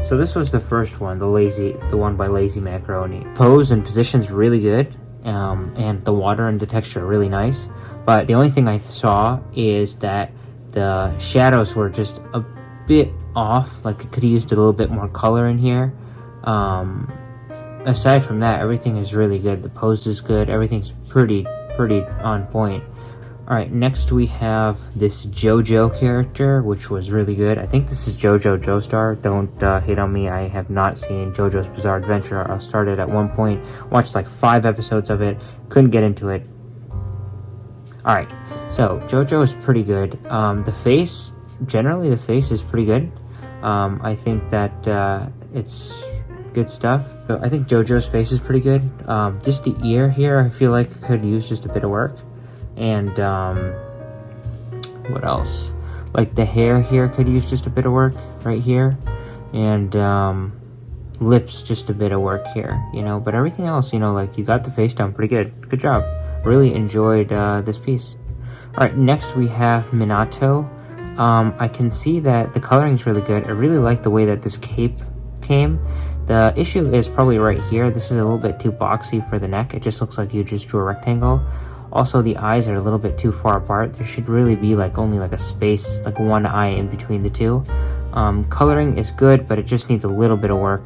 So this was the first one, the one by Lazy Macaroni. Pose and position's really good, and the water and the texture are really nice. But the only thing I saw is that the shadows were just a bit off. Like it could have used a little bit more color in here. Aside from that, everything is really good. The pose is good. Everything's pretty on point. Alright, next we have this JoJo character, which was really good. I think this is JoJo Joestar. Don't hate on me. I have not seen JoJo's Bizarre Adventure. I started at one point, watched like 5 episodes of it, couldn't get into it. Alright, so JoJo is pretty good. Generally the face is pretty good. I think that it's good stuff. So I think JoJo's face is pretty good. Just the ear here, I feel like could use just a bit of work. And what else? Like the hair here could use just a bit of work right here. And lips, just a bit of work here, you know. But everything else, you know, like you got the face down pretty good. Good job. Really enjoyed this piece. Alright, next we have Minato. I can see that the coloring is really good. I really like the way that this cape came. The issue is probably right here. This is a little bit too boxy for the neck. It just looks like you just drew a rectangle. Also, the eyes are a little bit too far apart. There should really be like only like a space, like one eye in between the two. Coloring is good, but it just needs a little bit of work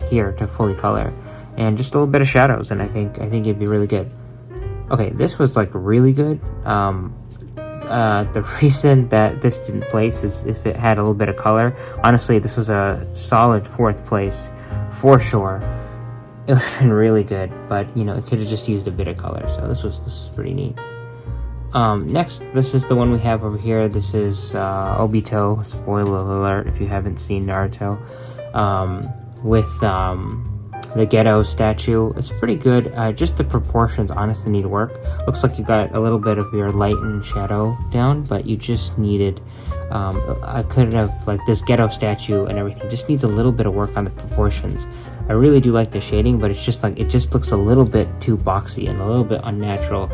here to fully color. And just a little bit of shadows, and I think it'd be really good. Okay, this was like really good. The reason that this didn't place is if it had a little bit of color. Honestly, this was a solid 4th place for sure. It would have been really good, but you know, it could have just used a bit of color. So this was pretty neat. Next, this is the one we have over here. This is Obito. Spoiler alert if you haven't seen Naruto. With the ghetto statue. It's pretty good. Just the proportions honestly need work. Looks like you got a little bit of your light and shadow down, but you just needed I could have, like, this ghetto statue and everything just needs a little bit of work on the proportions. I really do like the shading, but it's just like it just looks a little bit too boxy and a little bit unnatural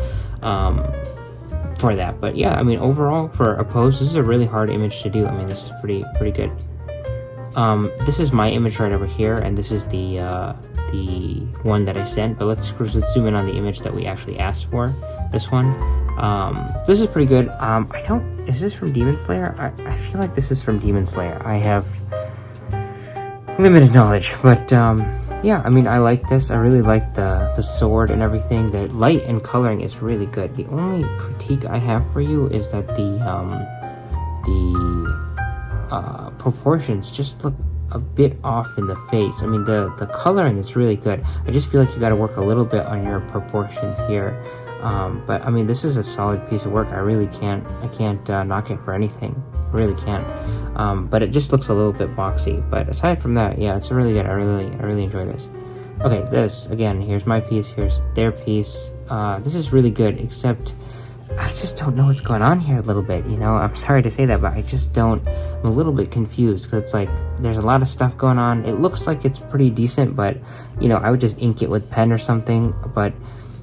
for that. But yeah, I mean, overall for a pose, this is a really hard image to do. I mean, this is pretty good. This is my image right over here, and this is the one that I sent, but let's zoom in on the image that we actually asked for. This one. This is pretty good. Is this from Demon Slayer? I feel like this is from Demon Slayer. I have limited knowledge, but yeah, I mean, I like this. I really like the sword and everything. The light and coloring is really good. The only critique I have for you is that the proportions just look a bit off in the face. I mean, the coloring is really good. I just feel like you got to work a little bit on your proportions here. But I mean, this is a solid piece of work. I can't knock it for anything. I really can't. But it just looks a little bit boxy. But aside from that, yeah, it's really good. I really enjoy this. Okay, this again. Here's my piece. Here's their piece. This is really good, except I just don't know what's going on here a little bit. You know, I'm sorry to say that, but I just don't. I'm a little bit confused because it's like there's a lot of stuff going on. It looks like it's pretty decent, but you know, I would just ink it with pen or something. But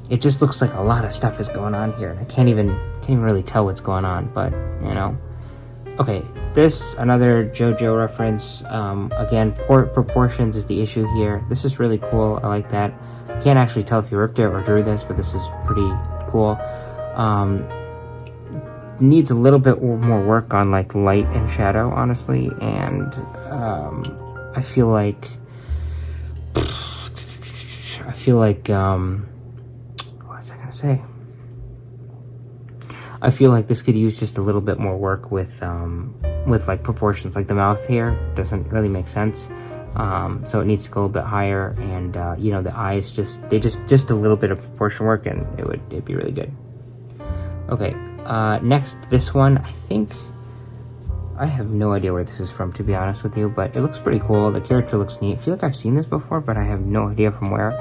it just looks like a lot of stuff is going on here, and I can't even really tell what's going on. But you know, okay, this another JoJo reference. Again, poor proportions is the issue here. This is really cool. I like that. Can't actually tell if you ripped it or drew this, but this is pretty cool. Needs a little bit more work on like light and shadow, honestly, and I feel like what was I gonna say? I feel like this could use just a little bit more work with like proportions. Like the mouth here doesn't really make sense, so it needs to go a little bit higher, and you know, the eyes just a little bit of proportion work, and it'd be really good. Okay, next, this one, I think, I have no idea where this is from, to be honest with you, but it looks pretty cool. The character looks neat. I feel like I've seen this before, but I have no idea from where.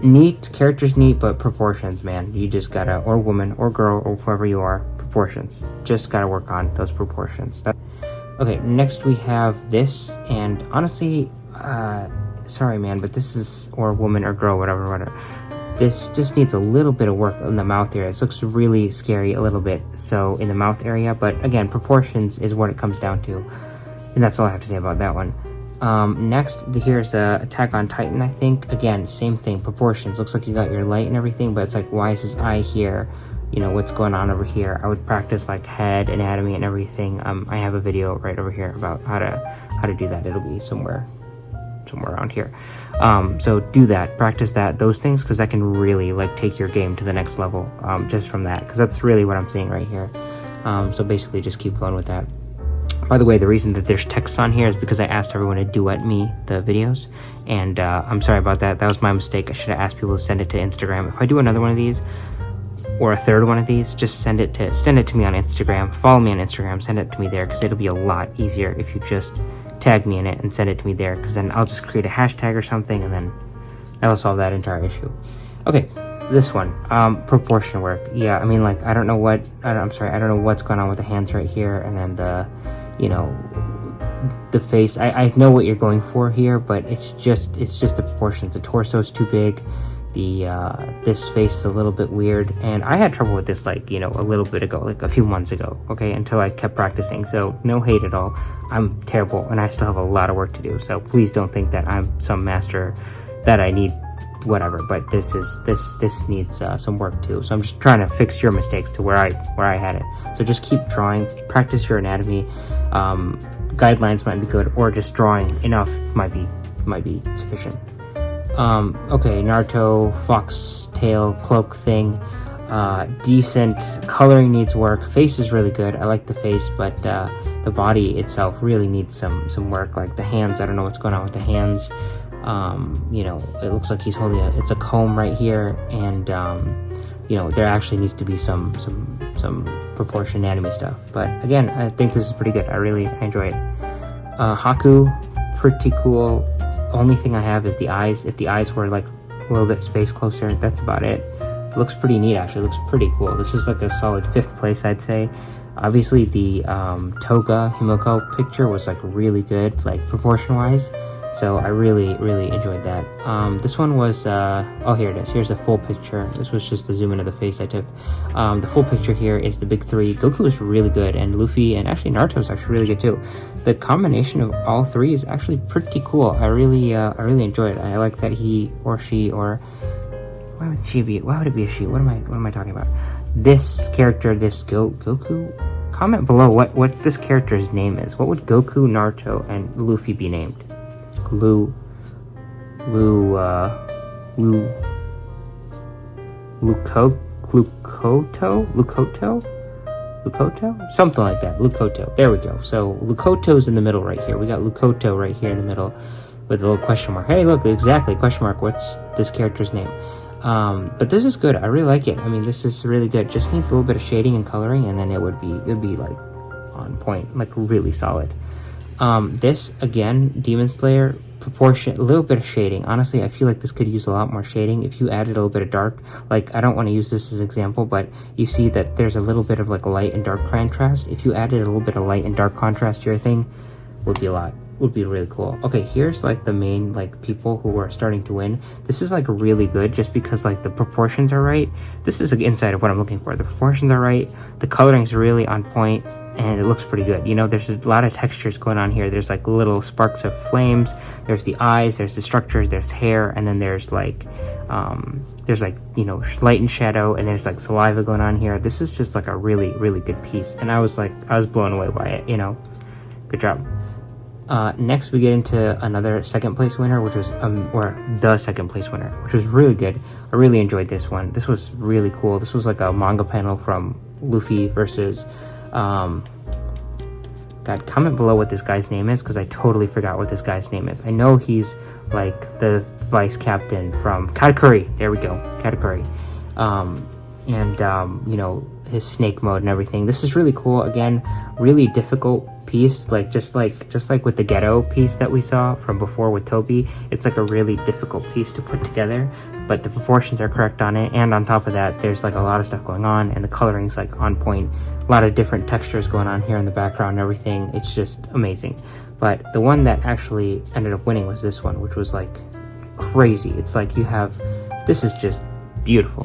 Neat, character's neat, but proportions, man, you just gotta, or woman, or girl, or whoever you are, proportions. Just gotta work on those proportions. Okay, next we have this, and honestly, sorry, man, but this is, or woman, or girl, whatever. This just needs a little bit of work in the mouth area. This looks really scary a little bit, so in the mouth area, but again, proportions is what it comes down to. And that's all I have to say about that one. Next, here's Attack on Titan, I think. Again, same thing, proportions. Looks like you got your light and everything, but it's like, why is his eye here? You know, what's going on over here? I would practice like head anatomy and everything. I have a video right over here about how to do that. It'll be somewhere around here. So do that, practice those things, because that can really like take your game to the next level, just from that, because that's really what I'm seeing right here. So basically just keep going with that. By the way, the reason that there's text on here is because I asked everyone to duet me the videos, and I'm sorry about that. That was my mistake. I should have asked people to send it to Instagram. If I do another one of these, or a third one of these, just send it to me on Instagram. Follow me on Instagram, send it to me there, because it'll be a lot easier if you just tag me in it and send it to me there, because then I'll just create a hashtag or something, and then that'll solve that entire issue. Okay, this one, proportion work. Yeah, I mean, like, I don't know what's going on with the hands right here, and then the face. I know what you're going for here, but it's just the proportions. The torso's too big. This face is a little bit weird, and I had trouble with this like, a little bit ago, like a few months ago, okay, until I kept practicing. So no hate at all. I'm terrible, and I still have a lot of work to do, so please don't think that I'm some master, that I need whatever, but this needs some work too. So I'm just trying to fix your mistakes to where I had it. So just keep drawing, practice your anatomy. Guidelines might be good, or just drawing enough might be sufficient. Okay, Naruto foxtail cloak thing, decent. Coloring needs work. Face is really good. I like the face, but the body itself really needs some work. Like the hands, I don't know what's going on with the hands. It looks like he's holding it's a comb right here, and there actually needs to be some proportion anatomy stuff. But again, I think this is pretty good. I enjoy it. Haku, pretty cool. Only thing I have is the eyes. If the eyes were like a little bit spaced closer, that's about it. Looks pretty neat, actually. Looks pretty cool. This is like a solid 5th place, I'd say. Obviously the Toga Himiko picture was like really good, like proportion wise, so I really enjoyed that. This one was oh, here it is. Here's the full picture. This was just the zoom in of the face I took. The full picture here is the big 3. Goku is really good, and Luffy, and actually Naruto is actually really good too. The combination of all 3 is actually pretty cool. I really enjoyed it. I like that he or she, or why would she be? Why would it be a she? What am I talking about? This character, this Goku. Comment below what this character's name is. What would Goku, Naruto, and Luffy be named? Lukoto? Something like that. Lukoto. There we go. So Lukoto's in the middle right here. We got Lukoto right here in the middle with a little question mark. Hey, look, exactly, question mark. What's this character's name? But this is good. I really like it. I mean, this is really good. Just needs a little bit of shading and coloring, and then it would be like on point, like really solid. This again, Demon Slayer, proportion, a little bit of shading. Honestly, I feel like this could use a lot more shading. If you added a little bit of dark, like, I don't want to use this as an example, but you see that there's a little bit of like light and dark contrast. If you added a little bit of light and dark contrast to your thing, would be really cool. Okay, here's like the main like people who are starting to win. This is like really good just because like the proportions are right. This is the inside of what I'm looking for. The proportions are right, the coloring is really on point, and it looks pretty good. There's a lot of textures going on here. There's like little sparks of flames, there's the eyes, there's the structures, there's hair, and then there's like light and shadow, and there's like saliva going on here. This is just like a really good piece, and I was blown away by it. Good job. Next we get into another 2nd place winner, which was or the 2nd place winner, which was really good. I really enjoyed this one. This was really cool. This was like a manga panel from Luffy versus God, comment below what this guy's name is, because I totally forgot what this guy's name is. I know he's like the vice captain from Katakuri. There we go, Katakuri. His snake mode and everything. This is really cool. Again, really difficult piece, like just like with the ghetto piece that we saw from before with Toby. It's like a really difficult piece to put together, but the proportions are correct on it, and on top of that there's like a lot of stuff going on, and the coloring's like on point. A lot of different textures going on here in the background and everything. It's just amazing. But the one that actually ended up winning was this one, which was like crazy. It's like this is just beautiful,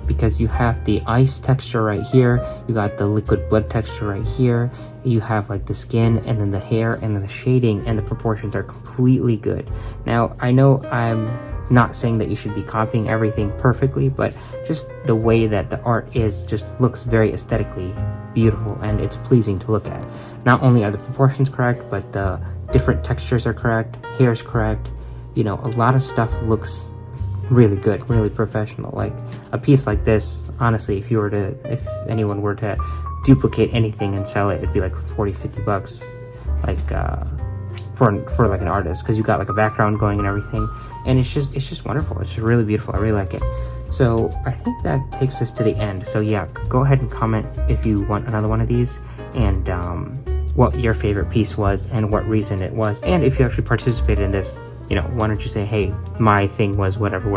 because you have the ice texture right here, you got the liquid blood texture right here, you have like the skin and then the hair and then the shading, and the proportions are completely good. Now, I know I'm not saying that you should be copying everything perfectly, but just the way that the art is just looks very aesthetically beautiful, and it's pleasing to look at. Not only are the proportions correct, but the different textures are correct, hair is correct. You know, a lot of stuff looks really good, really professional. Like a piece like this, honestly, if anyone were to duplicate anything and sell it, it'd be like 40-50 bucks, like for like an artist, because you got like a background going and everything, and it's just wonderful. It's just really beautiful. I really like it. So I think that takes us to the end. So yeah, go ahead and comment if you want another one of these, and what your favorite piece was and what reason it was, and if you actually participated in this, you know, why don't you say, hey, my thing was whatever.